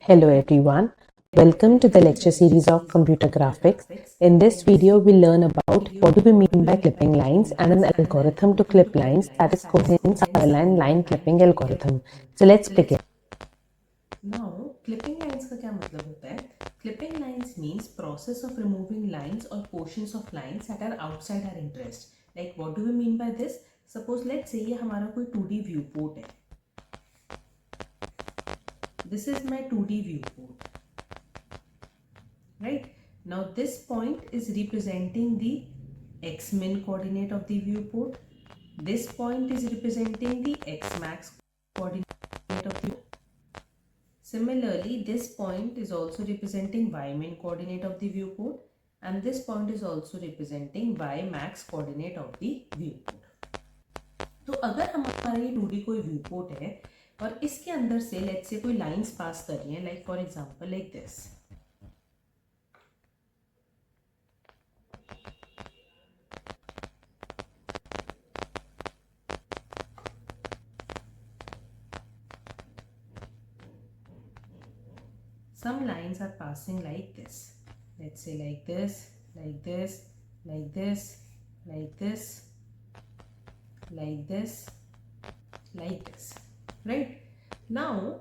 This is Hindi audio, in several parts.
Hello everyone, welcome to the lecture series of computer graphics. In this video we'll learn about what do we mean by clipping lines and an algorithm to clip lines, that is Cohen's Sutherland line clipping algorithm. So let's begin. Now clipping lines का क्या मतलब होता है? Clipping lines means process of removing lines or portions of lines that are outside our interest. Like what do we mean by this? Suppose let's say ये हमारा कोई 2D viewport है. This is my 2D viewport, right? Now this point is representing the x-min coordinate of the viewport. This point is representing the x-max coordinate of the viewport. Similarly, this point is also representing y-min coordinate of the viewport, and this point is also representing y-max coordinate of the viewport. तो अगर हमारा ये 2D कोई viewport है और इसके अंदर से लेट्स से कोई लाइंस पास कर रही हैं, like for example like this, some lines are passing like this, let's say like this, like this, like this, like this, like this, like this, right? now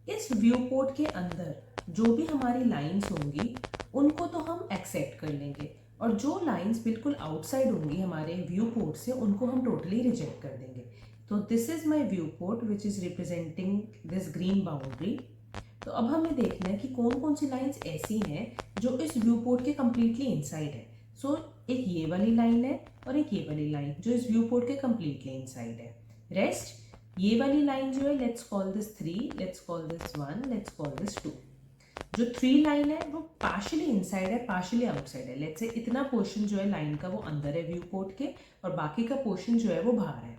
इस viewport के अंदर जो भी हमारी लाइंस होंगी उनको तो हम एक्सेप्ट कर लेंगे, और जो लाइंस बिल्कुल आउटसाइड होंगी हमारे viewport से उनको हम टोटली रिजेक्ट कर देंगे. तो this is my viewport which is representing this green boundary. तो अब हमें देखना है कि कौन कौन सी लाइंस ऐसी हैं जो इस viewport के कम्प्लीटली इनसाइड है. सो एक ये वाली लाइन है और एक ये वाली लाइन जो इस viewport के कम्प्लीटली इनसाइड है. रेस्ट ये वाली लाइन जो है let's call this 3, let's call this 1, let's call this 2. जो 3 लाइन है वो पार्शियली इनसाइड है, पार्शियली आउटसाइड है. लेट्स से इतना पोर्शन जो है लाइन का वो अंदर है viewport के और बाकी का पोर्शन जो है वो बाहर है.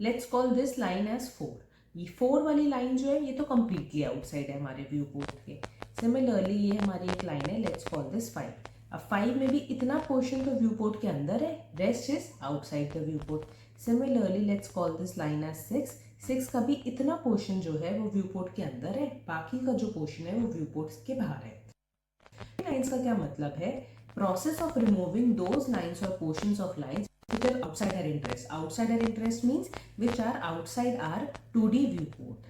Let's call this line as 4. ये 4 वाली लाइन जो है ये तो कम्प्लीटली आउटसाइड है हमारे viewport के. सिमिलरली ये हमारी एक लाइन है, लेट्स कॉल दिस 5. अब 5 में भी इतना पोर्शन तो viewport के अंदर है, rest is outside the viewport. Similarly let's call this line as 6. 6 का भी इतना पोर्शन जो है वो viewport के अंदर है, बाकी का जो पोर्शन है वो viewport के बाहर है. लाइंस का क्या मतलब है? Process of removing those lines और portions of lines which are outside our interest. Outside our interest means which are outside our 2D viewport.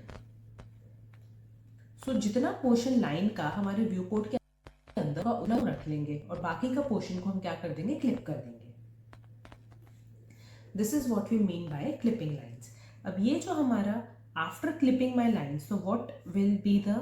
So जितना पोर्शन लाइन का हमारे viewport के अंदर का उतना रख लेंगे और बाकी का पोर्शन को हम क्या कर देंगे, क्लिप कर देंगे. This is what we mean by clipping lines. अब ये जो हमारा after clipping my lines, so what will be the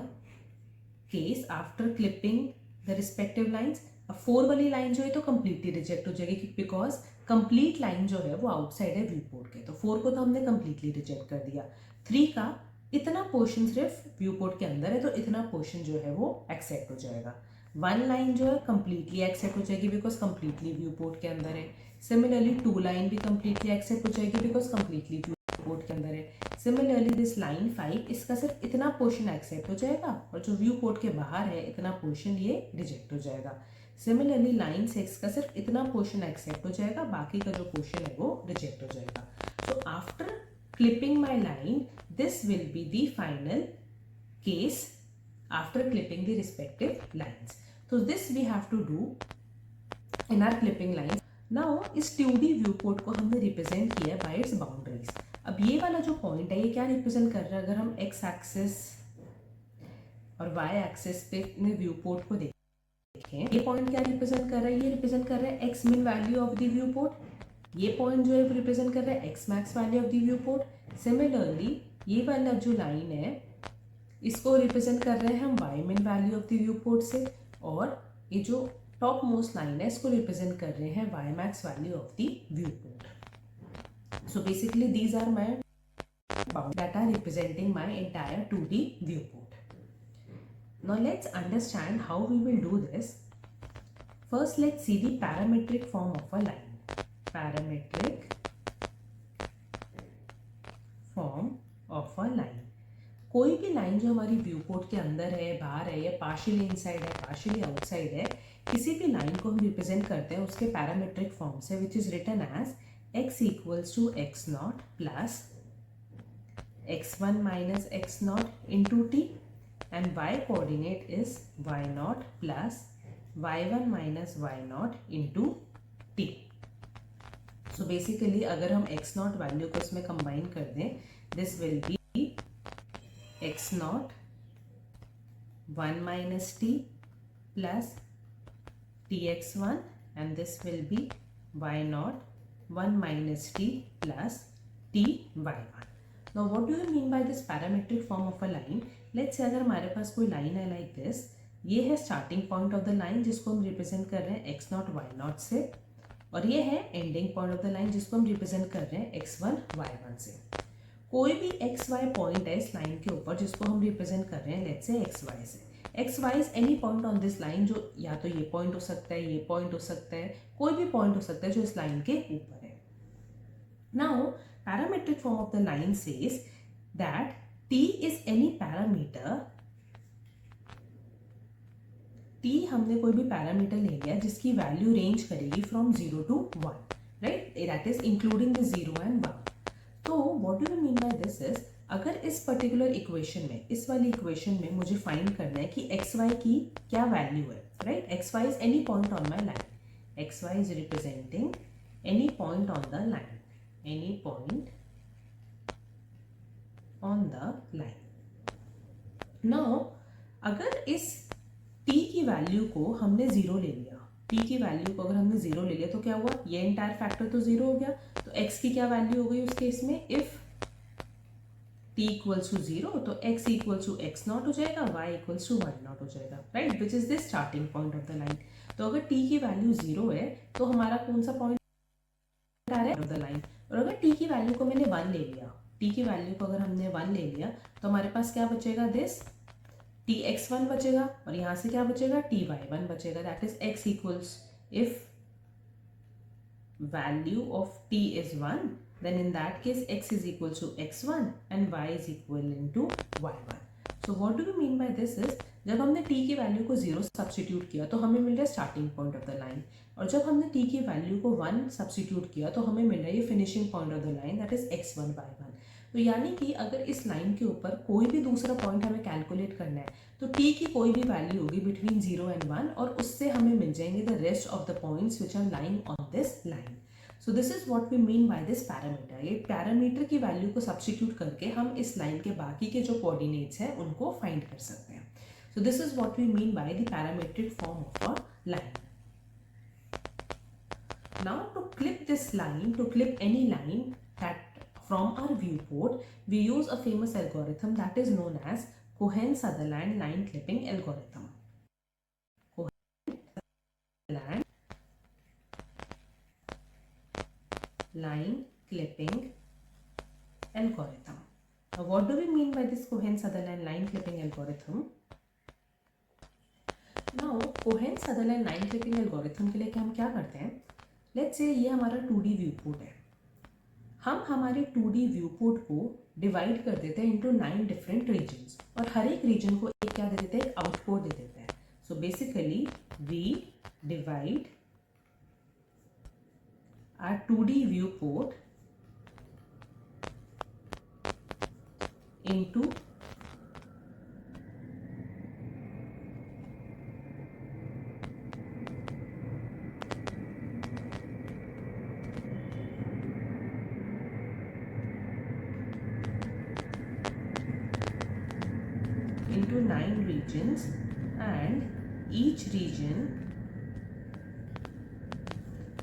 case after clipping the respective lines? अब 4 वाली लाइन जो है तो कम्प्लीटली रिजेक्ट हो जाएगी बिकॉज कंप्लीट लाइन जो है वो आउटसाइड है viewport के. तो 4 को तो हमने कम्प्लीटली रिजेक्ट कर दिया. 3 का इतना पोर्शन सिर्फ viewport के अंदर है तो इतना पोर्शन जो है वो एक्सेप्ट हो जाएगा. 1 लाइन जो है कम्प्लीटली एक्सेप्ट हो जाएगी बिकॉज कम्प्लीटली viewport के अंदर है. सिमिलरली 2 लाइन भी कम्प्लीटली एक्सेप्ट हो जाएगी बिकॉज कम्प्लीटली viewport के अंदर है. सिमिलरली दिस लाइन 5, इसका सिर्फ इतना पोर्शन एक्सेप्ट हो जाएगा और जो viewport के बाहर है इतना पोर्शन ये रिजेक्ट हो जाएगा. सिमिलरली लाइन 6 का सिर्फ इतना पोर्शन एक्सेप्ट हो जाएगा, बाकी का जो पोर्शन है वो रिजेक्ट हो जाएगा. So after clipping my line this will be the final case after clipping the respective lines. तो this we have to do in our clipping line. Now इस 2D viewport को हमने रिप्रेजेंट किया है बाय इट्स बाउंड्रीज. अब ये वाला जो पॉइंट है ये क्या रिप्रेजेंट कर रहा है? अगर हम एक्स एक्सिस और वाई एक्सिस पे अपने viewport को देखें, ये पॉइंट क्या रिप्रेजेंट कर रहा है? ये रिप्रेजेंट कर रहा है एक्स मिन वैल्यू ऑफ द viewport. ये पॉइंट जो है वो रिप्रेजेंट कर रहा है x max value of the viewport. Similarly ये वाला जो लाइन है इसको रिप्रेजेंट कर रहे हैं हम वाई मिन वैल्यू ऑफ द viewport से, और ये जो टॉप मोस्ट लाइन है इसको रिप्रेजेंट कर रहे हैं Y max value of the viewport. So basically these are my that are representing my entire 2D viewport. Now let's understand how we will do this. First let's see the parametric form of a line. Parametric form of a line. कोई भी लाइन जो हमारी viewport के अंदर है, बाहर है, या partially inside है, partially outside है, किसी भी लाइन को हम रिप्रेजेंट करते हैं उसके पैरामीट्रिक फॉर्म से, which is written as x equals to x0 plus x1 minus x0 into t, and y coordinate is y0 plus y1 minus y0 into t. So basically अगर हम x0 वैल्यू को इसमें कंबाइन कर दें, this will be x0 1 minus t plus tx1 and this will be y0 1 minus t plus ty1. Now what do you mean by this parametric form of a line? Let's say अगर हमारे पास कोई लाइन है like this, ये है starting point of the line जिसको हम रिप्रेजेंट कर रहे हैं x0 y0 से, और ये है ending point of the line जिसको हम रिप्रेजेंट कर रहे हैं x1 y1 से. कोई भी xy पॉइंट है इस लाइन के ऊपर जिसको हम रिप्रेजेंट कर रहे हैं लेट्स से xy से. xy is any point on this line, जो या तो ये पॉइंट हो सकता है, ये पॉइंट हो सकता है, कोई भी पॉइंट हो सकता है जो इस लाइन के ऊपर है. Now parametric form of the line says that t is any parameter. t हमने कोई भी पैरामीटर ले लिया जिसकी वैल्यू रेंज करेगी from 0 to 1, right, that is including the 0 and 1. तो what do you mean by this is, अगर इस पर्टिकुलर इक्वेशन में, इस वाली इक्वेशन में मुझे फाइंड करना है कि xy की क्या वैल्यू है, right. xy is any point on my line. xy is representing any point on the line, any point on the line. Now अगर इस t की वैल्यू को हमने 0 ले लिया, t की वैल्यू को अगर हमने 0 ले लिया तो क्या हुआ, ये एंटायर फैक्टर तो 0 हो गया. तो x की क्या वैल्यू हो गई उस केस में, इफ t इक्वल्स टू 0 तो x इक्वल्स टू x0 हो जाएगा, y इक्वल्स टू y0 हो जाएगा, right, which is the starting point of the line. तो अगर t की वैल्यू 0 है तो हमारा कौन सा पॉइंट आ रहा है ऑफ द लाइन. और अगर t की वैल्यू को मैंने 1 ले लिया, t की वैल्यू को अगर हमने 1 ले लिया तो हमारे पास क्या बचेगा, दिस tx1 बचेगा, और यहाँ से क्या बचेगा, ty1 बचेगा. That is x equals, if value of t is 1, then in that case x is equal to x1 and y is equivalent to y1. So what do we mean by this is, जब हमने t की वैल्यू को 0 सब्स्टिट्यूट किया तो हमें मिल रहा है starting point of the line, और जब हमने t की वैल्यू को 1 सब्स्टिट्यूट किया तो हमें मिल रहा है ये finishing point of the line, that is x1 y1. तो यानी कि अगर इस लाइन के ऊपर कोई भी दूसरा पॉइंट हमें कैलकुलेट करना है तो t की कोई भी वैल्यू होगी बिटवीन 0 and 1, और उससे हमें मिल जाएंगे the rest of the points which are lying on this line. So this is what we mean by this parameter. ये पैरामीटर की वैल्यू को सब्स्टिट्यूट करके हम इस लाइन के बाकी के जो कोऑर्डिनेट्स हैं उनको फाइंड कर सकते हैं. So this is what we mean by the parametric form of a line. Now to clip this line, to clip any line that from our viewport, we use a famous algorithm that is known as Cohen-Sutherland line clipping algorithm. Cohen-Sutherland line clipping algorithm. Now, what do we mean by this Cohen-Sutherland line clipping algorithm? Now, Cohen-Sutherland line clipping algorithm के लिए हम क्या करते हैं? Let's say ये हमारा 2D viewport है. हम हमारे 2D व्यूपोर्ट को डिवाइड कर देते हैं इनटू 9 डिफरेंट रीजन्स, और हर एक रीजन को एक क्या दे देते हैं, एक आउटपुट दे देते हैं. So basically we divide our 2D viewport into into 9 regions, and each region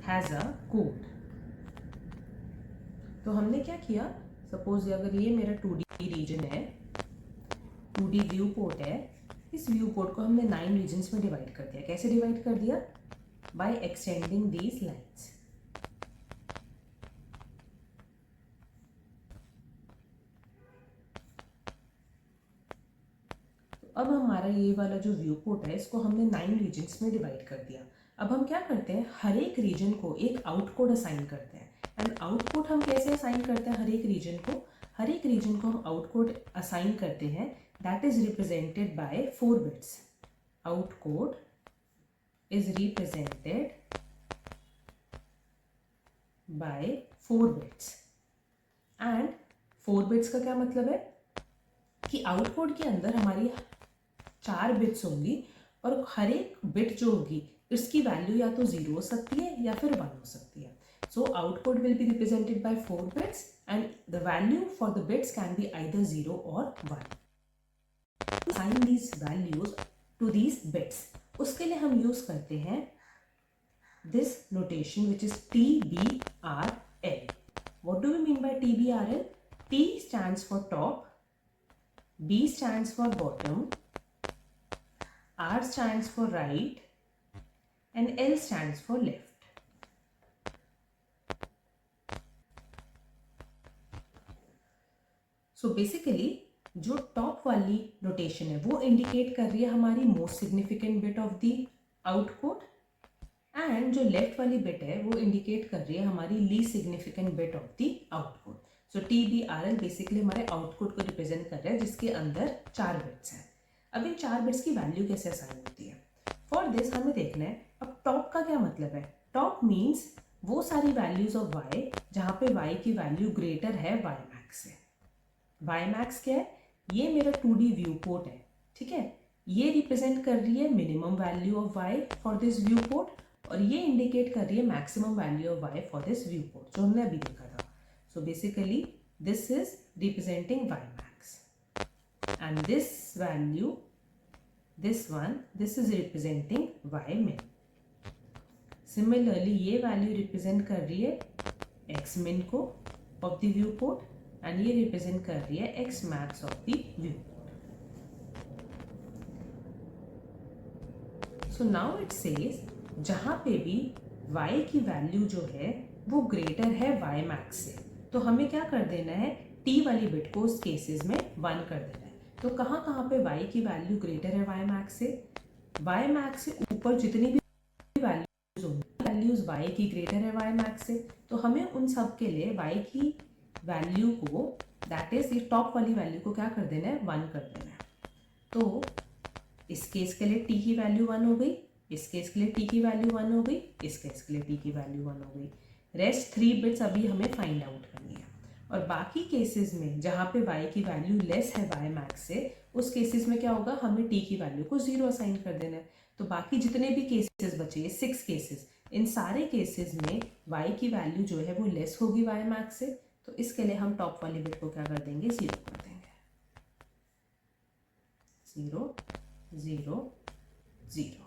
has a code. तो हमने क्या किया, सपोज अगर ये मेरा 2D रीजन है, 2D व्यू पोर्ट है, इस व्यू पोर्ट को हमने 9 रीजन्स में डिवाइड कर दिया. कैसे डिवाइड कर दिया, बाय एक्सटेंडिंग दीज लाइन्स. अब हमारा ये वाला जो व्यू पोर्ट है इसको हमने 9 रीजन्स में डिवाइड कर दिया. अब हम क्या करते हैं, हर एक रीजन को एक आउटकोड असाइन करते हैं. एंड आउटपुट हम कैसे असाइन करते हैं, हर एक रीजन को, हर एक रीजन को हम आउटकोड असाइन करते हैं, that is represented by 4 bits. Outcode is represented by 4 bits. And 4 bits का क्या मतलब है कि आउटपुट के अंदर हमारी 4 बिट्स होंगी और हर एक बिट जो होगी इसकी वैल्यू या तो 0 हो सकती है या फिर 1 हो सकती है. So output will be represented by 4 bits and the value for the bits can be either 0 or 1. Assign these values to these bits. उसके लिए हम यूज करते हैं this notation which is TBRL. What do we mean by TBRL? T stands for top, B stands for bottom, R stands for right and L stands for left. So basically जो टॉप वाली नोटेशन है वो इंडिकेट कर रही है हमारी most significant bit of the output and जो लेफ्ट वाली बिट है वो इंडिकेट कर रही है हमारी least significant bit of the output. So TBRL basically हमारे आउटपुट को रिप्रेजेंट कर रहा है जिसके अंदर 4 बिट्स हैं. अब इन 4 बिट्स की वैल्यू कैसे असाइन होती है, फॉर दिस हमें देखना है. अब टॉप का क्या मतलब है, टॉप मीन्स वो सारी वैल्यूज ऑफ y जहाँ पे y की वैल्यू ग्रेटर है y मैक्स से. y मैक्स क्या है, ये मेरा 2D व्यू पोर्ट है, ठीक है. ये रिप्रेजेंट कर रही है minimum value of y for this view port और ये इंडिकेट कर रही है maximum value of y for this view port जो हमने अभी देखा था. So basically this is representing y max and this value this is representing y min. Similarly ये वैल्यू रिप्रेजेंट कर रही है x min को of the view port and ये रिप्रेजेंट कर रही है x max of the view port. So now it says जहां पे भी y की वैल्यू जो है वो ग्रेटर है y max से, तो हमें क्या कर देना है, t वाली बिट को उस केसेस में 1 कर देना है. तो कहाँ कहाँ पे y की वैल्यू ग्रेटर है y max से, y max से ऊपर जितनी भी वैल्यूज होंगी वैल्यूज y की ग्रेटर है y max से, तो हमें उन सब के लिए y की वैल्यू को दैट इज ये टॉप वाली वैल्यू को क्या कर देना है, 1 कर देना है. तो इस केस के लिए t की वैल्यू 1 हो गई, इस केस के लिए t की वैल्यू 1 हो गई, इस केस के लिए t की वैल्यू 1 हो गई. रेस्ट 3 बिट्स अभी हमें फाइंड आउट करनी है. और बाकी केसेस में जहाँ पे y की वैल्यू लेस है y मैक्स से, उस केसेस में क्या होगा, हमें t की वैल्यू को 0 असाइन कर देना है. तो बाकी जितने भी केसेस बचे 6 केसेस, इन सारे केसेस में y की वैल्यू जो है वो लेस होगी y मैक्स से. तो इसके लिए हम टॉप वाली बिट को क्या कर देंगे, 0 कर देंगे. 0 0 0.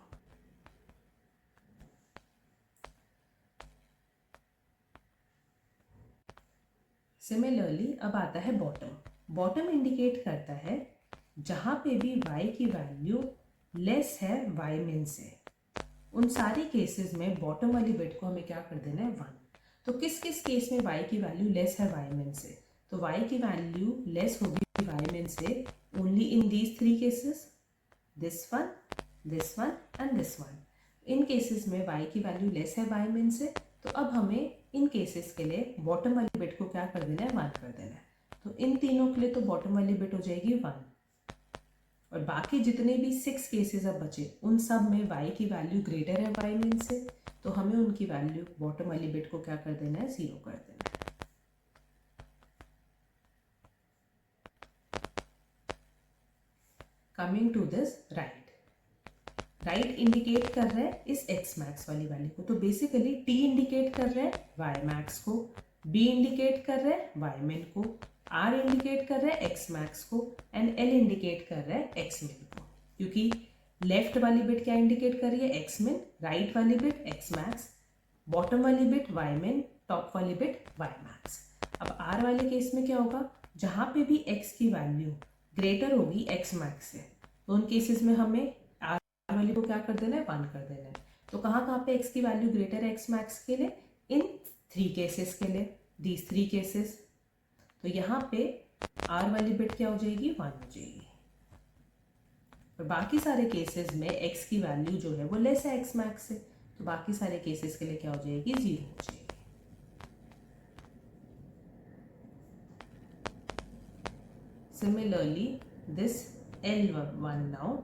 सिमिलरली अब आता है बॉटम. बॉटम इंडिकेट करता है जहां पे भी y की वैल्यू लेस है y min से, उन सारे केसेस में बॉटम वाली बिट को हमें क्या कर देना है, 1. तो किस किस केस में y की वैल्यू लेस है y min से, तो y की वैल्यू लेस होगी y min से only in these 3 cases, this one and this one. In cases में y की वैल्यू लेस है y min से, तो अब हमें इन केसेस के लिए बॉटम वाली बिट को क्या कर देना है, 1 कर देना है. तो इन तीनों के लिए तो बॉटम वाली बिट हो जाएगी 1 और बाकी जितने भी 6 केसेस अब बचे उन सब में y की वैल्यू ग्रेटर है y min से, तो हमें उनकी वैल्यू बॉटम वाली बिट को क्या कर देना है, 0 कर देना है. Coming to this right indicate कर रहा है इस x max वाली वैल्यू को. तो बेसिकली t इंडिकेट कर रहा है y max को, b इंडिकेट कर रहा है y min को, r इंडिकेट कर रहा है x max को एंड l इंडिकेट कर रहा है x min को. क्योंकि लेफ्ट वाली बिट क्या इंडिकेट कर रही है, x min, राइट वाली बिट x max, बॉटम वाली बिट y min, टॉप वाली बिट y max. अब r वाले केस में क्या होगा, जहां पे भी x की वैल्यू ग्रेटर होगी x max से, तो उन केसेस में हमें r वाली को क्या कर देना है, 1 कर देना है. तो कहाँ कहाँ पे x की वैल्यू ग्रेटर है x max के लिए, इन 3 केसेस के लिए, दीज 3 केसेस. तो यहाँ पे r वाली बिट क्या हो जाएगी, 1 हो जाएगी. और बाकी सारे केसेस में x की वैल्यू जो है वो लेस है x max से, तो बाकी सारे केसेस के लिए क्या हो जाएगी, 0 हो जाएगी. सिमिलरली दिस L1 नाउ,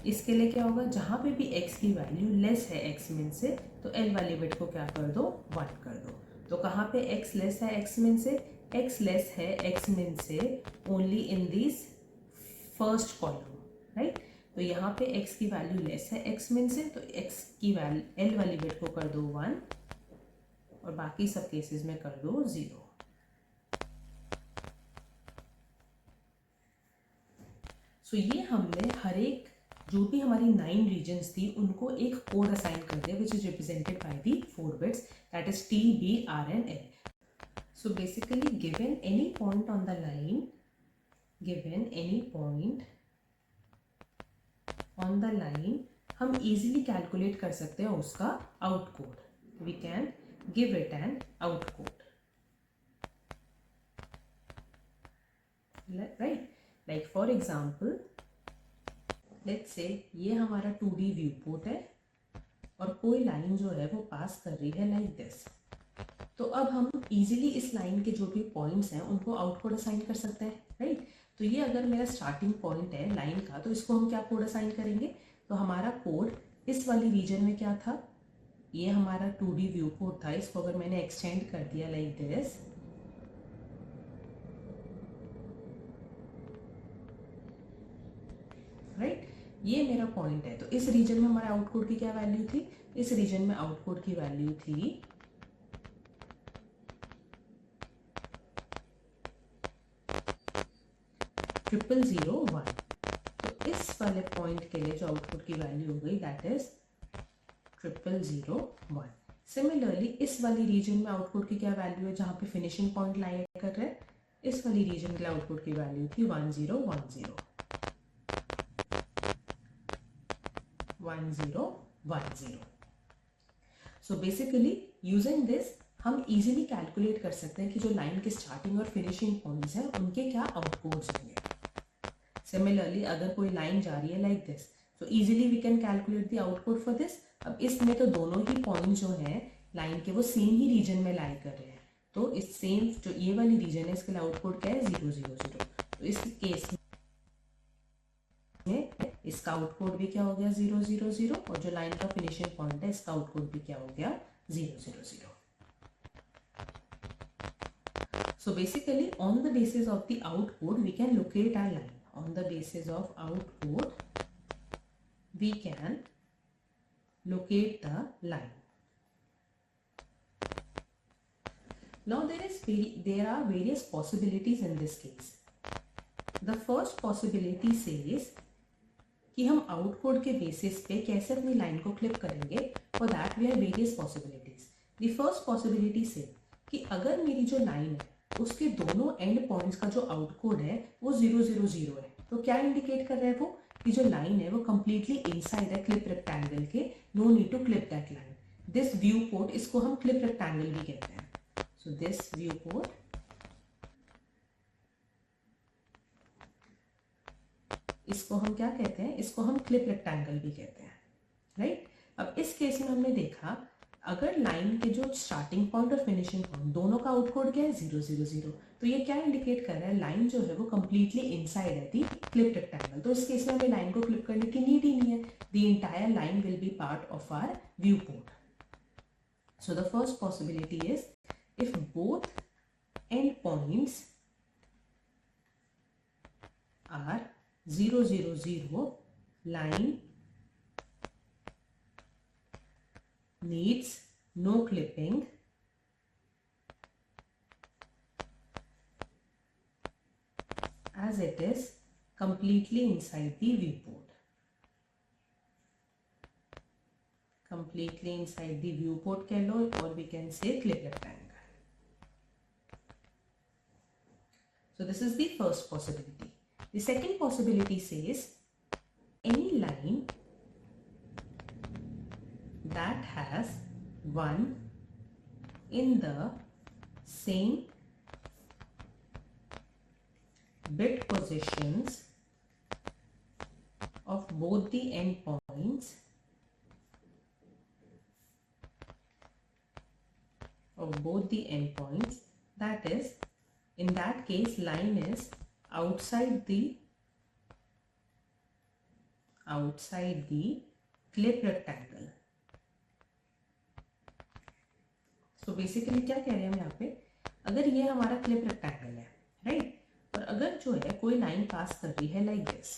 इसके लिए क्या होगा, जहां पे भी x की वैल्यू लेस है x min से, तो L वाली बिट को क्या कर दो, 1 कर दो. तो कहाँ पे x लेस है x min से, x लेस है x min से only in this first column, right. तो यहाँ पे x की वैल्यू लेस है x min से, तो x की वैल्यू l वाली बिट को कर दो 1 और बाकी सब केसेस में कर दो 0। सो ये हमने हर एक जो भी हमारी 9 रीजन्स थी उनको एक कोड असाइन कर दिया which is represented by the 4 bits, that is T, B, R and L. So basically given any point on the line, given any point on the line, हम easily calculate कर सकते हैं उसका out code. We can give it an out code, right? Like for example, let's say ये हमारा 2D व्यू पोर्ट है और कोई लाइन जो है वो पास कर रही है लाइक दिस। तो अब हम इजीली इस लाइन के जो भी पॉइंट्स हैं उनको आउट कोड असाइन कर सकते हैं, राइट? तो ये अगर मेरा स्टार्टिंग पॉइंट है लाइन का, तो इसको हम क्या कोड असाइन करेंगे? तो हमारा कोड इस वाली रीजन में क्या था, ये हमारा 2D व्यू पोर्ट था, इसको अगर मैंने एक्सटेंड कर दिया लाइक दिस, राइट? ये मेरा पॉइंट है। तो इस रीजन में हमारे आउटकोड की क्या वैल्यू थी? इस रीजन में आउटकोड की वैल्यू थी 0001। तो इस वाले पॉइंट के लिए जो आउटपुट की वैल्यू हो गई दैट इज 0001। सिमिलरली इस वाली रीजन में आउटपुट की क्या वैल्यू है जहां पे फिनिशिंग पॉइंट लाइन कर रहे हैं, इस वाली रीजन के लिए आउटपुट की वैल्यू थी 1010 1010। सो बेसिकली यूजिंग दिस हम इजीली कैलकुलेट कर सकते हैं कि जो लाइन के स्टार्टिंग और फिनिशिंग पॉइंट्स हैं उनके क्या आउटपुट्स होंगे। सिमिलरली अगर कोई लाइन जा रही है like this, so easily we can calculate the output for this. अब इसमें तो दोनों ही पॉइंट जो हैं लाइन के वो सेम ही रीजन में लाई कर रहे हैं, तो इस सेम जो ये वाली रीजन है इसके लिए आउटपुट क्या है 000। तो इस केस में इसका आउटपुट भी क्या हो गया 000 और जो लाइन का फिनिशिंग पॉइंट है इसका आउटपुट भी क्या हो गया 000। So basically on the basis of the output we can locate our line. On the basis of output we can locate the line. Now there are various possibilities in this case. The first possibility says कि हम आउटपुट के बेसिस पे कैसे अपनी लाइन को क्लिप करेंगे। For that we have various possibilities. The first possibility से कि अगर मेरी जो लाइन है उसके दोनों एंड पॉइंट्स का जो आउटकोड है वो 000 है, तो क्या इंडिकेट कर रहा है वो कि जो लाइन है वो कंप्लीटली इनसाइड है क्लिप रेक्टेंगल के, no need to clip that line. This viewport, इसको हम क्लिप रेक्टेंगल भी कहते हैं। सो दिस व्यू पोर्ट, इसको हम क्या कहते हैं? इसको हम क्लिप रेक्टेंगल भी कहते हैं, राइट? अब इस केस में हमने देखा अगर लाइन के जो स्टार्टिंग पॉइंट और फिनिशिंग पॉइंट दोनों का आउटकोड क्या है 000, तो ये क्या इंडिकेट कर रहा है? लाइन जो है वो कंप्लीटली इनसाइड है दी क्लिप रेक्टेंगल। तो इस केस में हमें लाइन को क्लिप करने की नीड ही नहीं है, the entire line will be part of our viewport. So the first possibility is if both end points are 000, line needs no clipping as it is completely inside the viewport. Completely inside the viewport कह लो, or we can say clip rectangle. So this is the first possibility. The second possibility says any line that has 1 in the same bit positions of both the endpoints that is, in that case line is outside the clip rectangle. So basically क्या कह रहे हैं हम यहाँ पे, अगर ये हमारा क्लिप रेक्टेंगल है, राइट, और अगर जो है कोई लाइन पास कर रही है like this,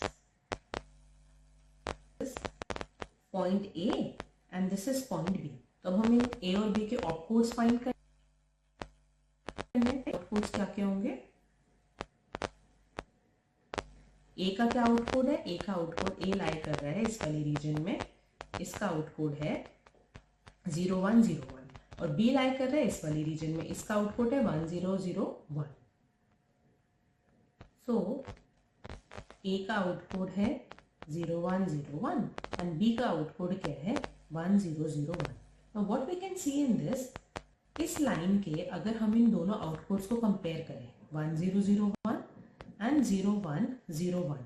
point A and this is point B. तो अब हमें ए और बी के ऑपकोड्स फाइंड करने हैं। ऑपकोड्स क्या क्या होंगे? ए का क्या आउटकोड है? ए का आउटकोड ए लाई कर रहा है इस वाली रीजन में, इसका आउटकोड है 0101, और बी लाई कर रहा है इस वाली रीजन में, इसका आउटपुट है 1001। सो ए का आउटपुट है 0101 एंड बी का आउटपुट क्या है? 1001। Now what we can see in this, इस लाइन के अगर हम इन दोनों आउटपुट्स को कंपेयर करें 1001 एंड 0101,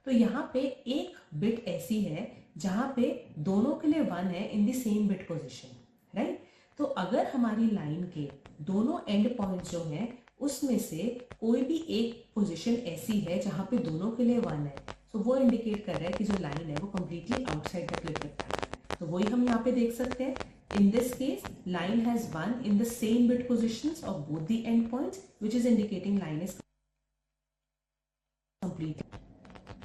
तो यहाँ पे एक बिट ऐसी है जहां पे दोनों के लिए 1 है in the same bit position, right? तो अगर हमारी लाइन के दोनों एंड पॉइंट्स जो हैं उसमें से कोई भी एक पोजीशन ऐसी है जहां पे दोनों के लिए 1 है, तो वो इंडिकेट कर रहा है कि जो लाइन है वो completely outside the clip rectangle है। तो वही हम यहाँ पे देख सकते हैं, इन this case line has 1 in the same bit positions of both the endpoints, which is indicating line is complete.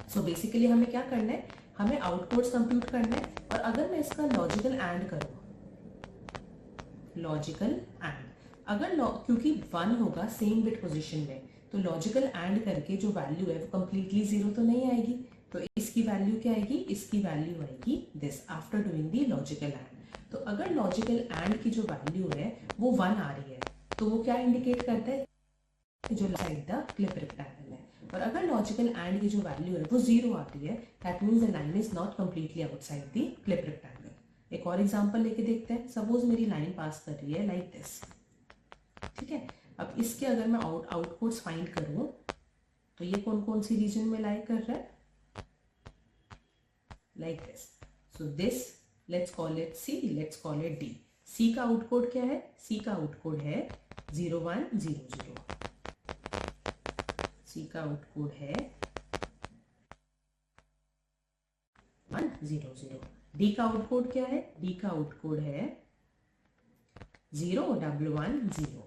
So basically हमें क्या करना है? हमें आउटपुट्स कंप्यूट करना है, और अगर मैं इसका लॉजिकल एंड करूँ, लॉजिकल एंड अगर क्योंकि 1 होगा सेम बिट पोजीशन में, तो लॉजिकल एंड करके जो वैल्यू है वो कंप्लीटली 0 तो नहीं आएगी, तो इसकी वैल्यू क्या आएगी? इसकी वैल्यू आएगी this after doing the logical and. तो अगर लॉजिकल एंड की जो वैल्यू है वो 1 आ रही है, तो वो क्या इंडिकेट करता है? जो साइड द क्लिप रेक्टेंगल है। और अगर लॉजिकल एंड की जो वैल्यू है वो 0 आ रही है, that means the line is not completely outside the clip rectangle. एक और एग्जांपल लेके देखते हैं। सपोज मेरी लाइन पास कर रही है लाइक दिस, ठीक है? अब इसके अगर मैं आउटपुट्स फाइंड करूं, तो ये कौन कौन सी रीजन में लाई कर रहा है? Like this. So this let's call it C, let's call it D. C का आउटपुट क्या है? सी का आउटपुट है 0100। सी का आउटपुट है 100। डी का आउटपुट क्या है? डी का आउटपुट है 0110।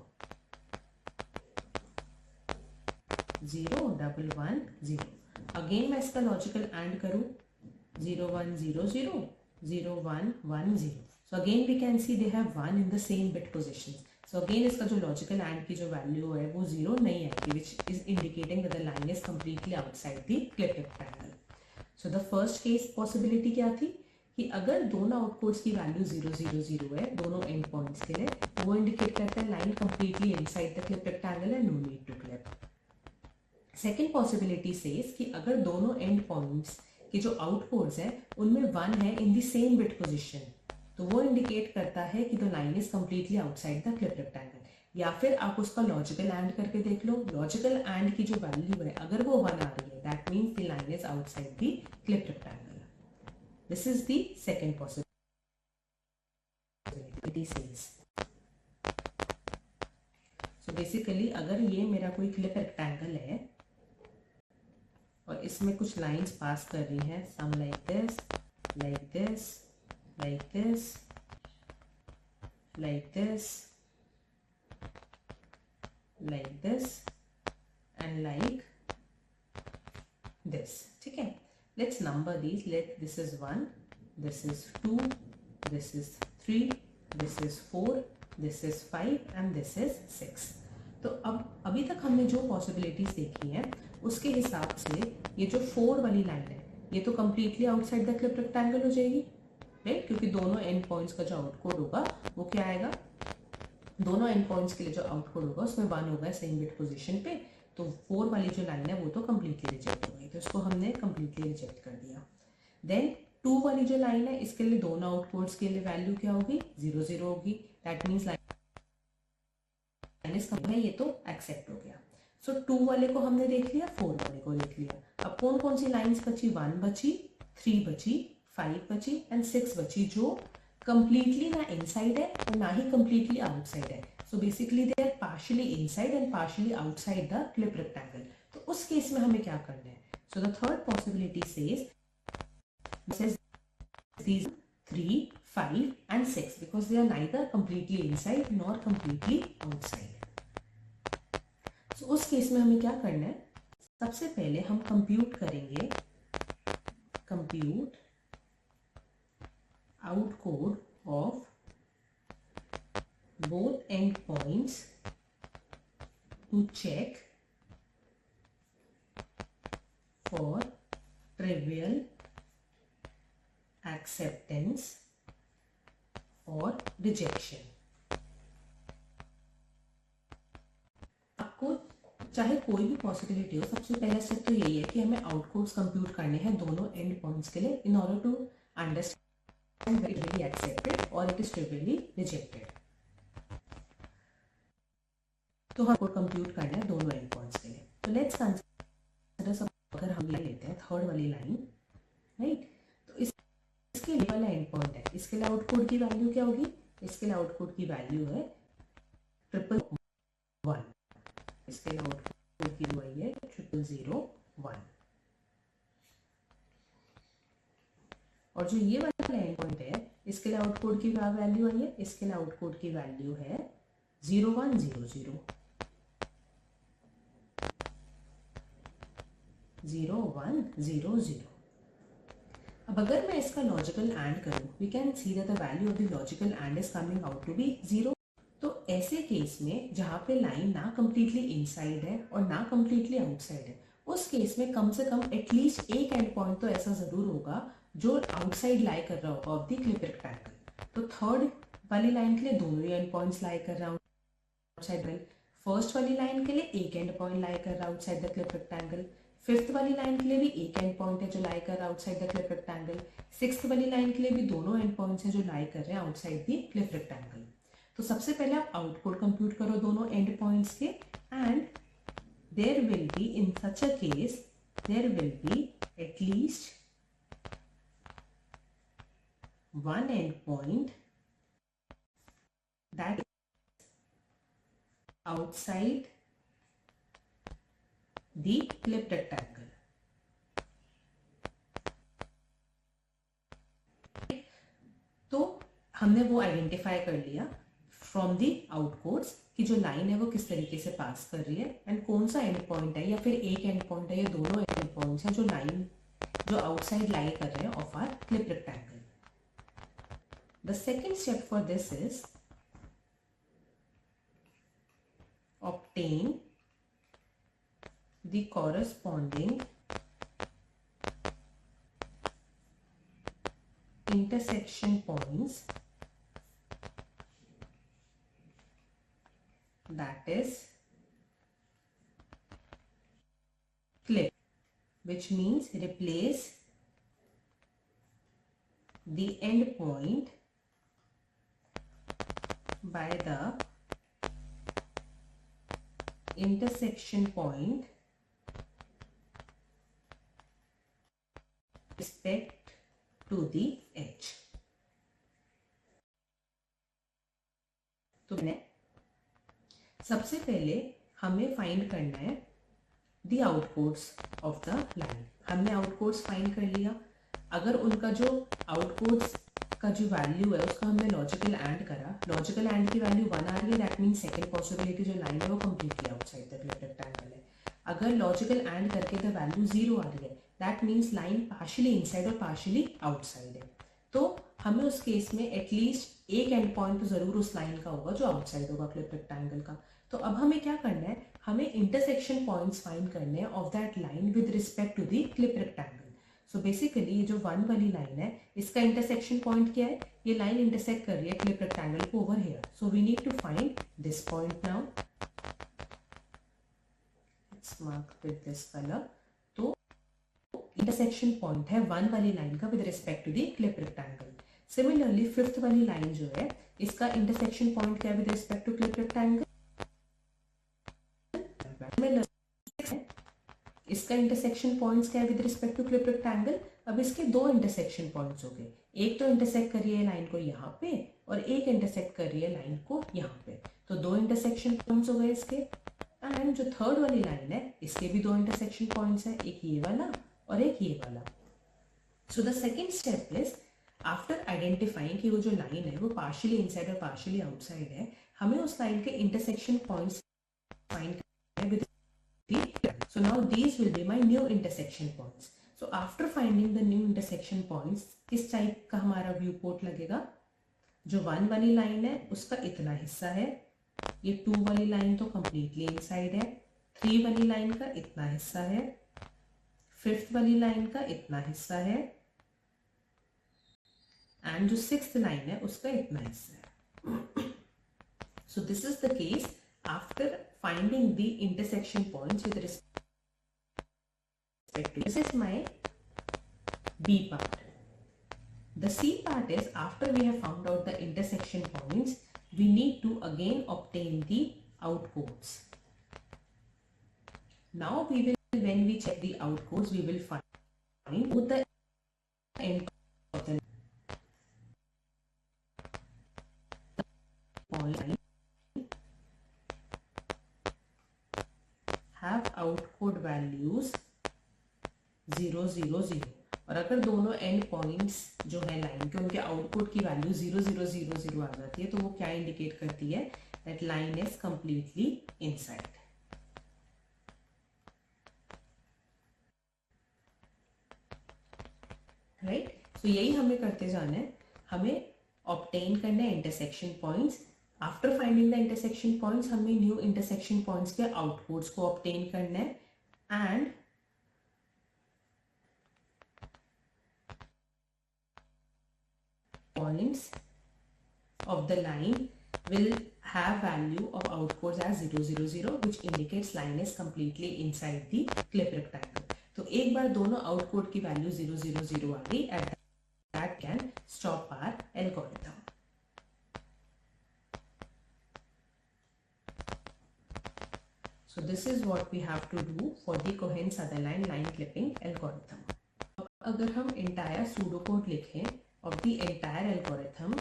0110। अगेन मैं इसका लॉजिकल एंड करूं, 0100 0110। So again we can see they have 1 in the same bit position. So again इसका जो लॉजिकल एंड की जो वैल्यू है वो 0 नहीं आएगी, which is indicating that the line is completely outside the clip rectangle. So the first case possibility क्या थी कि अगर दोनों आउटपुट्स की वैल्यू 000 है दोनों एंड पॉइंट्स के लिए, वो इंडिकेट करता है line completely inside the clip rectangle है, no need to clip. Second possibility says कि अगर दोनों एंड पॉइंट्स के जो आउटपुट्स है उनमें 1 है in the same bit position, तो वो इंडिकेट करता है कि the line is completely outside the clip rectangle. या फिर आप उसका लॉजिकल एंड करके देख लो, लॉजिकल एंड की जो वैल्यू है अगर वो 1 आ रही है, that means the line is outside the clip rectangle. This is the second possibility says. So basically अगर ये मेरा कोई क्लिप रेक्टेंगल है और इसमें कुछ लाइंस पास कर रही हैं, some like this, like this, like this, like this, like this, and like this, ठीक है? Let's number these. This is 1, this is 2, this is 3, this is 4, this is 5, and this is 6. तो अब अभी तक हमने जो पॉसिबिलिटीज देखी हैं उसके हिसाब से ये जो 4 वाली लाइन है ये तो completely outside the clip rectangle हो जाएगी, राइट? क्योंकि दोनों एंड पॉइंट्स का जो आउटपुट होगा वो क्या आएगा? दोनों एंड पॉइंट्स के लिए जो आउटपुट होगा उसमें 1 होगा सेम बिट पोजीशन पे, तो 4 वाली जो लाइन है वो तो कंप्लीटली रिजेक्ट हो गई, तो इसको हमने कंप्लीटली रिजेक्ट कर दिया। देन 2 वाली जो लाइन है इसके लिए दोनों आउटपुट्स के लिए वैल्यू क्या होगी? 0 होगी, दैट मीन्स लाइन इज है, ये तो एक्सेप्ट हो गया। सो 2 वाले को हमने देख लिया, 4 वाले को देख लिया। अब कौन कौन सी लाइन्स बची? 1 बची, 3 बची, 5 बची एंड 6 बची, जो कंप्लीटली ना इनसाइड है और ना ही कंप्लीटली आउटसाइड है। So basically they are partially inside and partially outside the clip rectangle. तो उस केस में हमें क्या करना है? So the third possibility says these 3, 5 and 6 because they are neither completely inside nor completely outside. So उस केस में हमें क्या करना है? सबसे पहले हम कंप्यूट करेंगे, compute outcode of both endpoints to check for trivial acceptance or rejection. आपको चाहे कोई भी पॉसिबिलिटी हो, सबसे पहला स्टेप तो यही है कि हमें आउटकोड्स कंप्यूट करने हैं दोनों एंड पॉइंट्स के लिए in order to understand it will be accepted और इट इज ट्रिवियली रिजेक्टेड. तो हमको कंप्यूट करना है दोनों एंड पॉइंट्स के लिए. तो लेट्स कंसीडर सब अगर हम ले लेते हैं थर्ड वाली लाइन, राइट. तो इसके लिए वाला एंड पॉइंट है, इसके लिए आउटपुट की वैल्यू क्या होगी? इसके लिए आउटपुट की वैल्यू है 111. इसके लिए आउटपुट की वैल्यू है 0001. और जो ये वाला एंड पॉइंट है इसके लिए आउटपुट की वैल्यू आई है, इसके लिए आउटपुट की वैल्यू है 0100. 0100. अब अगर मैं इसका लॉजिकल एंड करूं, we can see that the value of the logical and is coming out to be 0. तो ऐसे केस में जहां पे लाइन ना कंप्लीटली इनसाइड है और ना कंप्लीटली आउटसाइड है, उस केस में कम से कम एटलीस्ट एक एंड पॉइंट तो ऐसा जरूर होगा जो आउटसाइड लाई कर रहा होगा ऑफ द क्लिप रेक्टेंगल. तो थर्ड वाली लाइन के लिए दोनों ही एंड पॉइंट्स लाई कर रहा हूं आउटसाइड. फर्स्ट वाली लाइन के लिए एक एंड पॉइंट लाई कर रहा है outside the clip rectangle. Fifth वाली लाइन के लिए भी एक एंड पॉइंट है जो लाई कर रहा है outside the clip rectangle. Sixth वाली लाइन के लिए भी दोनों एंड पॉइंट्स हैं जो लाई कर रहे हैं आउटसाइड द क्लिप रेक्टेंगल. तो सबसे पहले आप आउटपुट कंप्यूट करो दोनों एंड पॉइंट्स के, and there will be in such a case there will be at least one end point that is outside the clip rectangle. तो हमने वो आइडेंटिफाई कर लिया फ्रॉम दी आउटकोड्स कि जो लाइन है वो किस तरीके से पास कर रही है एंड कौन सा एंड पॉइंट है या फिर एक एंड पॉइंट है या दोनों एंड पॉइंट्स हैं जो आउटसाइड लाई कर रहे हैं of our clip rectangle. The second step for this is obtain the corresponding intersection points, that is clip, which means replace the end point by the intersection point respect to the edge. तो सबसे पहले हमें फाइंड करना है द आउटकोड्स ऑफ द लाइन. हमने आउटकोड्स फाइंड कर लिया. अगर उनका जो आउटकोड्स का जो वैल्यू है उसका हमने लॉजिकल एंड करा, लॉजिकल एंड की वैल्यू 1 आ रही है, दैट मीन्स सेकंड पॉसिबिलिटी जो लाइन है वो completely outside the clip rectangle है. अगर लॉजिकल एंड करके द वैल्यू 0 आ रही है, that means line partially inside और पार्शियली आउटसाइड है. तो हमें उस केस में एटलीस्ट एक एंड पॉइंट तो जरूर उस लाइन का होगा जो आउटसाइड होगा क्लिप रेक्टेंगल का. तो अब हमें क्या करना है, हमें इंटरसेक्शन पॉइंट्स फाइंड करने हैं of that line with respect to the clip rectangle. So basically ये जो 1 वाली लाइन है इसका इंटरसेक्शन पॉइंट क्या है? ये लाइन इंटरसेक्ट कर रही है क्लिप रेक्टेंगल को over here. So we need to find this point now. Let's mark with this colour. तो इंटरसेक्शन पॉइंट है 1 वाली लाइन का with respect to the clip rectangle. Similarly fifth वाली लाइन जो है इसका इंटरसेक्शन पॉइंट क्या है with respect to clip rectangle? इसका इंटरसेक्शन पॉइंट्स क्या है with respect to clip rectangle? अब इसके दो इंटरसेक्शन पॉइंट्स हो गए. एक तो इंटरसेक्ट कर रही है लाइन को यहाँ पे और एक इंटरसेक्ट कर रही है लाइन को यहाँ पे. तो दो इंटरसेक्शन पॉइंट्स हो गए इसके. एंड जो थर्ड वाली लाइन है इसके भी दो इंटरसेक्शन पॉइंट्स है, एक ये वाला और एक ये वाला. So the second step is after identifying कि वो जो लाइन है वो पार्शियली इनसाइड और पार्शियली आउटसाइड है, हमें उस लाइन के इंटरसेक्शन पॉइंट्स फाइंड करना है. So now these will be my new intersection points. So after finding the new intersection points किस टाइप का हमारा व्यू पोर्ट लगेगा, जो 1 वाली लाइन है उसका इतना हिस्सा है, ये 2 वाली लाइन तो कंप्लीटली इनसाइड है, 3 वाली लाइन का इतना हिस्सा है, 5th वाली लाइन का इतना हिस्सा है, एंड जो 6th लाइन है उसका इतना हिस्सा है. So this is the case after finding the intersection points with respect to. This is my B part. The C part is after we have found out the intersection points, we need to again obtain the outcodes. Now we will, when we check the outcodes, we will find both the end of the point have outcode values 0 0 0. और अगर दोनों एंड पॉइंट्स जो है लाइन के उनके आउटपुट की वैल्यू 0 0 0 0 आ जाती है, तो वो क्या इंडिकेट करती है, that line is completely inside. Right. So यही हमें करते जाना है, हमें ऑब्टेन करना है intersection points. After finding the intersection points हमें न्यू इंटरसेक्शन पॉइंट्स के आउटपुट्स को ऑब्टेन करना है, and points of the line will have value of outcodes as 0 0 0, which indicates line is completely inside the clip rectangle. तो एक बार दोनों आउटपुट की वैल्यू 0 0 0 आ गई, at that can stop our algorithm. So this is what we have to do for the Cohen-Sutherland line clipping algorithm. अब अगर हम entire pseudocode लिखें of the entire algorithm,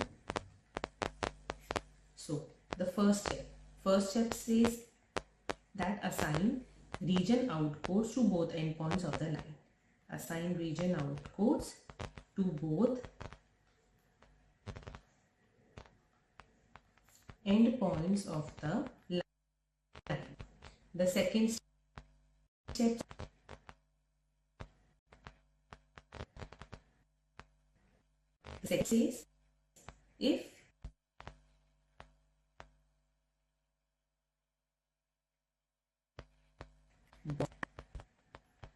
so the first step says that assign region outcodes to both endpoints of the line. Assign region outcodes to both endpoints of the line. The second step says if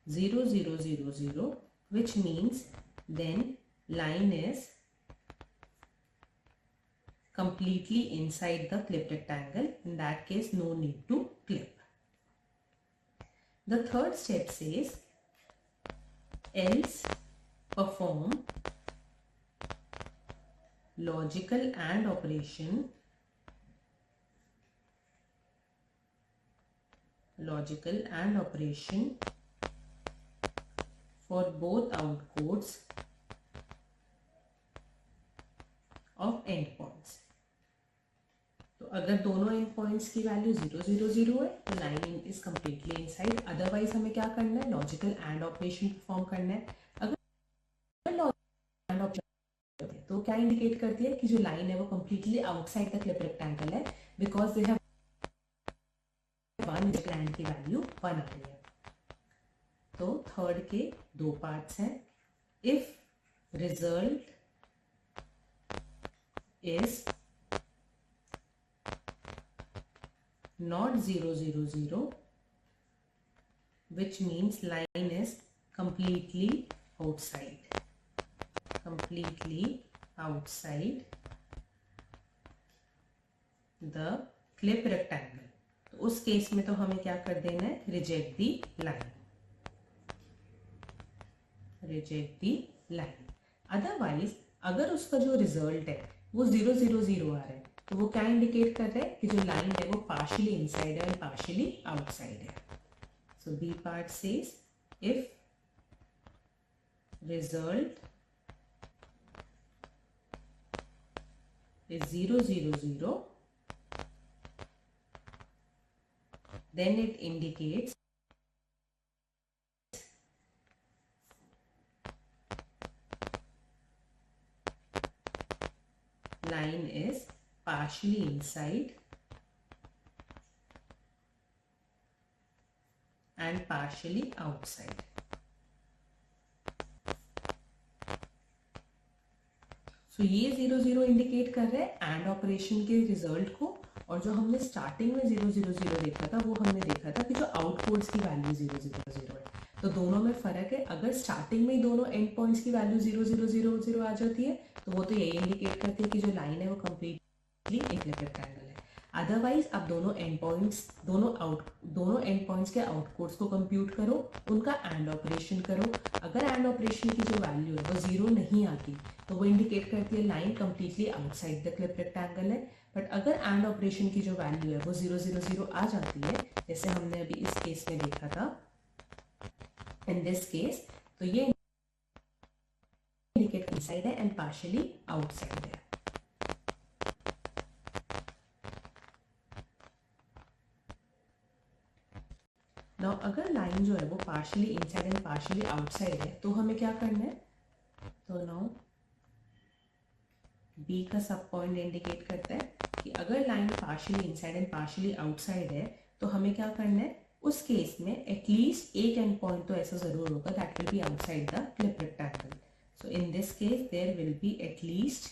0 0 0 0, which means then line is completely inside the clip rectangle. In that case, no need to clip. The third step says else perform logical AND operation for both outcodes of endpoints. तो अगर दोनों एंड पॉइंट्स की वैल्यू 0 0 0 है तो line is completely inside. Otherwise हमें क्या करना है, लॉजिकल एंड ऑपरेशन परफॉर्म करना है. अगर लॉजिकल एंड ऑपरेशन तो क्या इंडिकेट करती है कि जो लाइन है वो completely outside the clip rectangle है, because they have one end की वैल्यू 1 आ रही है. तो थर्ड के दो पार्ट्स हैं. If result is not 0 0 0, which means line is completely outside the clip rectangle. तो उस केस में तो हमें क्या कर देना है, रिजेक्ट दी लाइन. अदरवाइज अगर उसका जो रिजल्ट है वो 0 0 0 आ रहा है तो वो क्या इंडिकेट कर रहा है कि जो लाइन है वो पार्शियली इनसाइड है एंड पार्शियली आउटसाइड है. So B part says if result is 0 0 0, then it indicates line is partially inside and partially outside. सो ये 0 0 इंडिकेट कर रहा है एंड ऑपरेशन के रिजल्ट को, और जो हमने स्टार्टिंग में 0 0 0 देखा था वो हमने देखा था कि जो आउटपुट्स की वैल्यू 0 0 0 है। तो दोनों में फर्क है। अगर स्टार्टिंग में ही दोनों एंड पॉइंट्स की वैल्यू 0 0 0 0 आ जाती है तो वो तो यही इंडिकेट करती है कि जो लाइन है वो कंप्लीटली एक रेक्टेंगल है। अदरवाइज आप दोनों एंड पॉइंट्स के आउटपुट्स को कंप्यूट करो, उनका एंड ऑपरेशन करो। अगर एंड ऑपरेशन की जो वैल्यू है वो 0 नहीं आती तो वो इंडिकेट करती है line completely outside the clip rectangle है। बट अगर एंड ऑपरेशन की जो वैल्यू है वो 0 0 0 आ जाती है, जैसे हमने अभी इस केस में देखा था, इन दिस केस, तो ये इंडिकेट इनसाइड है एंड पार्शियली आउटसाइड है। नाउ अगर लाइन जो है वो partially inside and partially outside है तो हमें क्या करना है, तो नाउ बी का सब पॉइंट इंडिकेट करता है कि अगर line partially inside and partially outside है तो हमें क्या करना है, उस केस में एटलीस्ट एक एंड पॉइंट तो ऐसा जरूर होगा that will be outside the clip rectangle. So in this case there will be at least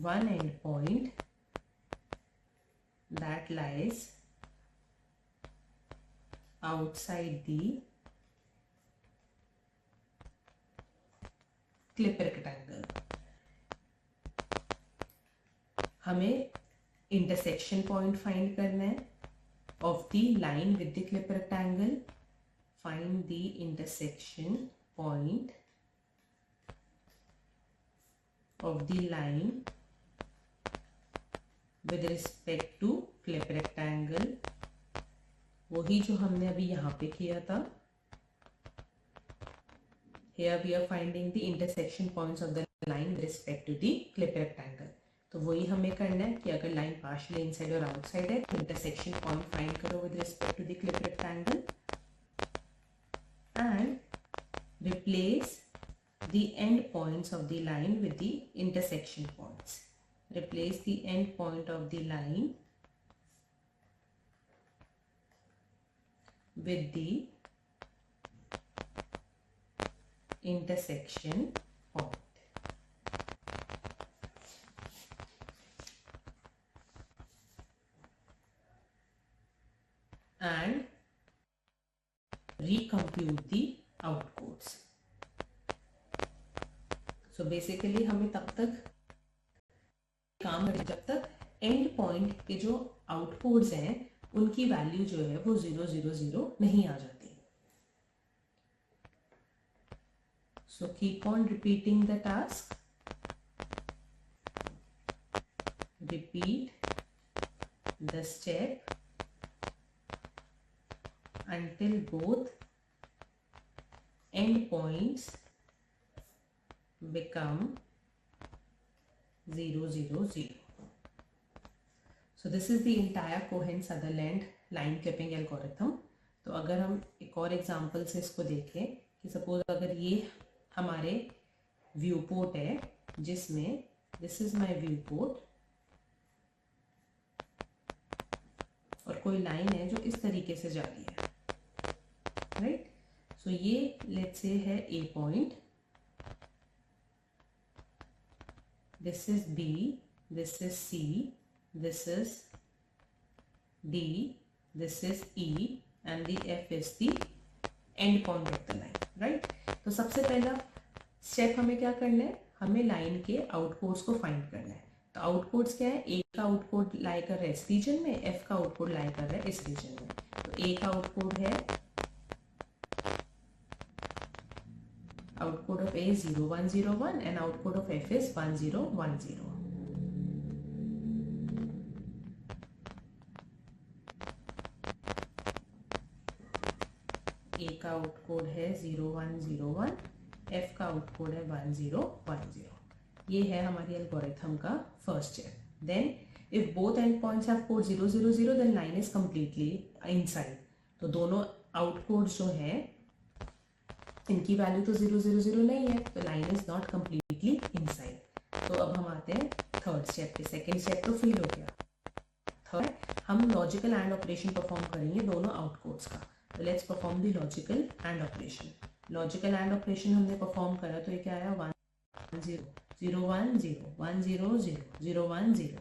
one end point that lies outside the clip rectangle। हमें इंटरसेक्शन पॉइंट फाइंड करना है of the line with the clip rectangle. Find the intersection point of the line with respect to clip rectangle, वही जो हमने अभी यहाँ पे किया था। Here we are finding the intersection points of the line with respect to the clip rectangle। तो वही हमें करना है कि अगर लाइन पार्शियली इनसाइड और आउटसाइड है तो इंटरसेक्शन पॉइंट फाइंड करो with respect to the clip rectangle and replace the end points of the line with the intersection points। Replace the end point of the line with the intersection point। And recompute the outputs। So basically हमें तब तक काम करें जब तक एंड पॉइंट के जो आउटपुट्स हैं उनकी वैल्यू जो है वो 0 0 0 नहीं आ जाती। So keep on repeating the task, repeat the step until both end points become 0 0 0। So this is the entire Cohen-Sutherland line clipping algorithm। तो अगर हम एक और एग्जांपल से इसको देखें कि सपोज अगर ये हमारे व्यू पोर्ट है जिसमें this is my view port और कोई लाइन है जो इस तरीके से जा रही है, राइट। सो ये लेट्स से है ए point, this is B, this is C, this is D, this is E and the F is the end point of the line, right। तो सबसे पहला स्टेप हमें क्या करना है, हमें लाइन के आउटपुट्स को फाइंड करना है। तो आउटपुट्स क्या है, ए का आउटपुट लाई कर रहा है इस रीजन में, एफ का आउटपुट लाई कर रहा है इस रीजन में। तो ए का आउटपुट है, output of A is 0 1 0 1 and output of F is 1 0 1 0। A का आउटपुट है 0 1 0 1, F का आउटपुट है 1 0 1 0। ये है हमारी एल्गोरिथम का first step. Then if both end points have code 0 0 0 then line is completely inside. तो दोनों आउटपुट जो है इनकी वैल्यू तो 0 0 0 नहीं है, तो line is not completely inside. तो अब हम आते हैं थर्ड स्टेप पे। सेकेंड स्टेप तो फेल हो गया। थर्ड हम लॉजिकल एंड ऑपरेशन परफॉर्म करेंगे दोनों आउटपुट्स का। तो let's perform the logical and operation. Logical and operation हमने परफॉर्म करा तो ये क्या आया 1 0 0 1 0 1 0 0 0 1 0।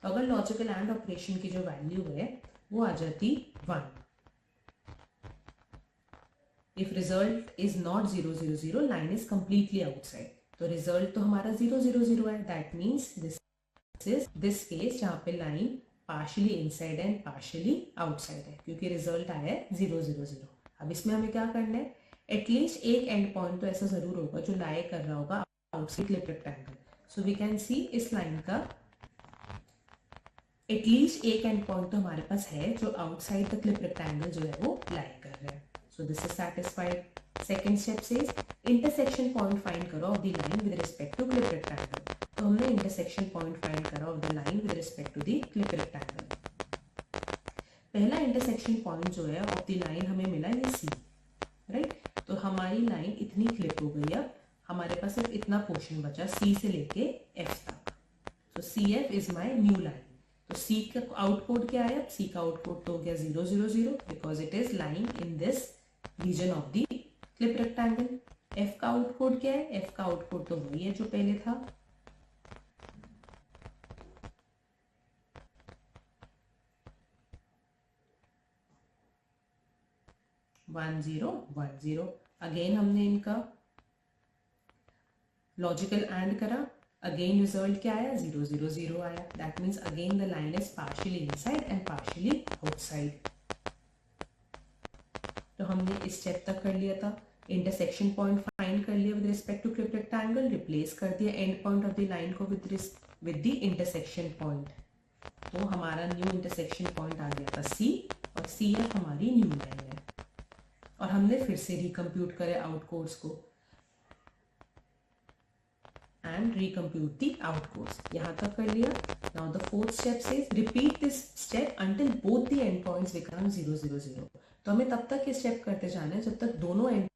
तो अगर लॉजिकल एंड ऑपरेशन की जो वैल्यू है वो आ जाती 1, if result is not 0 0 0 line is completely outside, तो रिजल्ट तो हमारा 0 0 0 है, दैट मीन्स दिस केस जहाँ पे line partially inside and partially outside है, क्योंकि रिजल्ट आया है 0 0 0। अब इसमें हमें क्या करना है, एटलीस्ट एक एंड पॉइंट तो ऐसा जरूर होगा जो लाई कर रहा होगा outside clip rectangle. So we can see इस लाइन का एटलीस्ट एक एंड पॉइंट तो हमारे पास है जो आउटसाइड द क्लिप रेक्टेंगल जो है वो लाई कर रहा है। So this is satisfied. Second step says intersection point find करो of the line with respect to clip rectangle. तो हमने इंटरसेक्शन पॉइंट फाइंड करा of the line with respect to the clip rectangle. पहला इंटरसेक्शन पॉइंट जो है ऑफ द लाइन हमें मिला ये सी, राइट। तो हमारी लाइन इतनी क्लिप हो गई, अब हमारे पास सिर्फ इतना पोर्शन बचा सी से लेके एफ तक। तो C F is my new line. तो सी का आउटपुट क्या है, सी का आउटपुट तो हो गया 0 0 0 because it is line in this region of the clip rectangle. F का आउटपुट क्या है, एफ का आउटपुट तो वही है जो पहले था, 1 0 1 0। अगेन हमने इनका लॉजिकल एंड करा, अगेन रिजल्ट क्या आया 0 0 0 आया, that means again the line is partially inside and partially outside. तो हमने इस स्टेप तक कर लिया था, इंटरसेक्शन पॉइंट फाइंड कर लिया with respect to clip rectangle, replace कर दिया end point of the line को विद द इंटरसेक्शन पॉइंट। तो हमारा न्यू इंटरसेक्शन पॉइंट आ गया था सी, और सी एफ हमारी न्यू लाइन है। और हमने फिर से रिकम्प्यूट करे आउट कोर्स को and recompute the out course, यहाँ तक कर लिया। Now the fourth step says repeat this step until both the end points become 0 0 0। तो हमें तब तक ये स्टेप करते जाना है जब तक दोनों end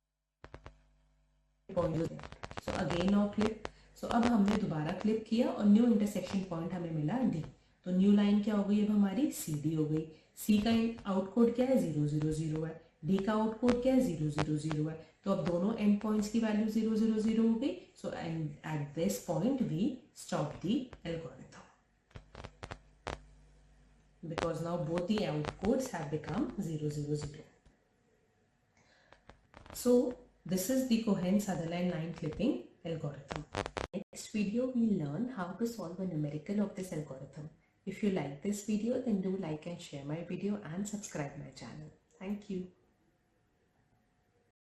point. So again now clip. सो अब हमने दोबारा क्लिप किया और न्यू इंटरसेक्शन पॉइंट हमें मिला डी। तो न्यू लाइन क्या हो गई, अब हमारी सी डी हो गई। सी का आउटपुट क्या है 0 0 0 है, डी का आउटपुट क्या है 0 0 0 है। तो अब दोनों एंड पॉइंट्स की वैल्यू 0 0 0 हो गई। So at this point we stop the algorithm because now both the outputs have become 0 0 0. So this is the Cohen-Sutherland line clipping algorithm. Next video we learn how to solve a numerical of this algorithm. If you like this video, then do like and share my video and subscribe my channel. Thank you.